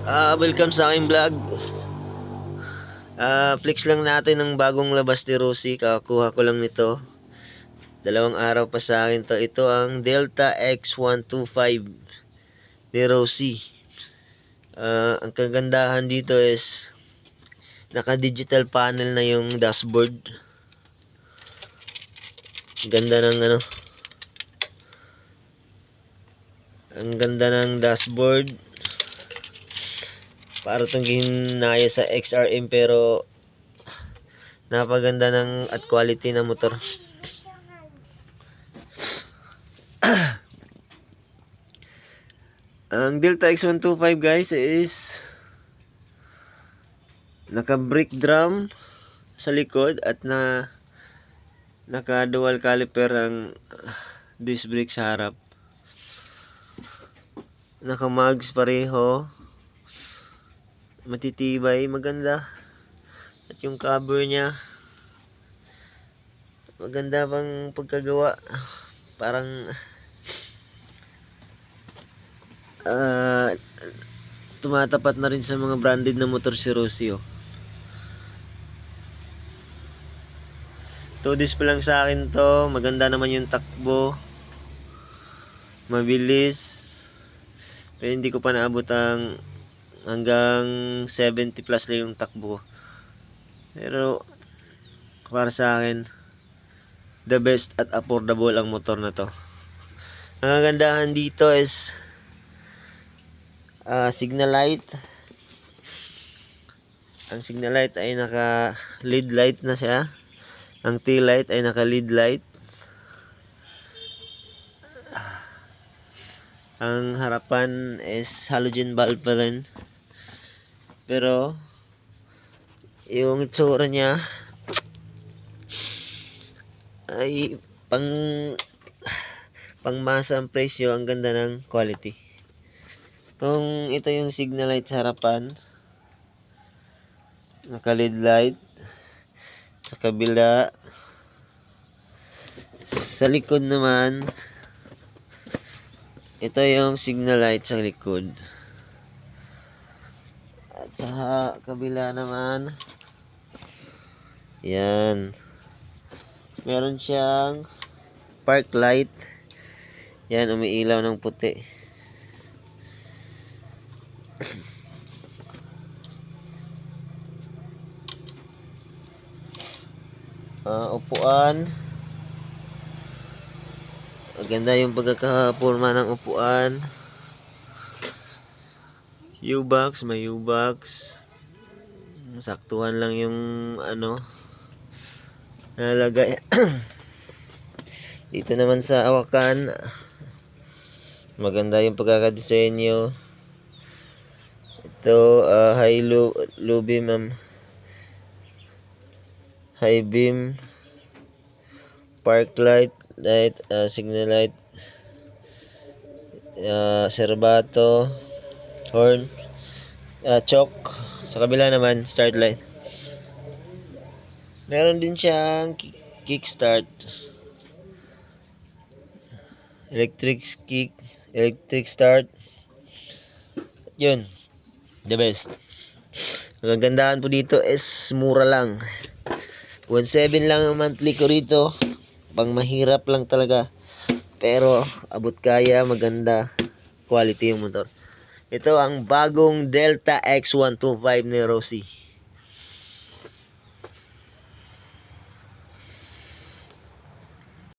Welcome sa aking vlog. Flex lang natin ng bagong labas ni Rosie. Kakuha ko lang nito. 2 araw pa sa akin to. Ito ang Delta X125 ni Rosie. Ang kagandahan dito is naka-digital panel na yung dashboard. Ganda ng ano. Ang ganda ng dashboard. Para itong ginaya sa XRM pero napaganda ng at quality ng motor. Ang Delta X125 guys is naka brake drum sa likod at naka dual caliper ang disc brake sa harap. Naka mags pareho. Matitibay, maganda. At yung cover niya maganda pang pagkagawa. Parang tumatapat na rin sa mga branded na motor si Rosie. 2 disc pa lang sa akin to. Maganda naman yung takbo, mabilis, pero hindi ko pa naabot ang hanggang 70 plus lang yung takbo. Pero para sa akin the best at affordable ang motor na to. Ang kagandahan dito is signal light. Ang signal light ay naka LED light na siya. Ang tail light ay naka LED light. Ang harapan is halogen bulb pa rin. Pero yung itsura niya ay pangmasa ang presyo. Ang ganda ng quality. Kung ito yung signal light sa harapan, naka LED light. Sa kabila, sa likod naman, ito yung signal light sa likod. At sa kabila naman, yan, meron siyang park light. Yan, umiilaw ng puti. Upuan, maganda yung pagkakapurma ng upuan. U-box, may U-box. Saktuhan lang yung ano nalagay. Dito naman sa hawakan, maganda yung pagkakadesenyo. Ito low beam, high beam, park light, signal light, serbato, horn, choke. Sa kabila naman start light. Meron din siyang kick start, electric start. Yun, the best. Ang kagandahan po dito is mura lang. 1.7 lang ang monthly ko rito. Pang mahirap lang talaga. Pero abot kaya, maganda quality yung motor. Ito ang bagong Delta X125 ni Rosie.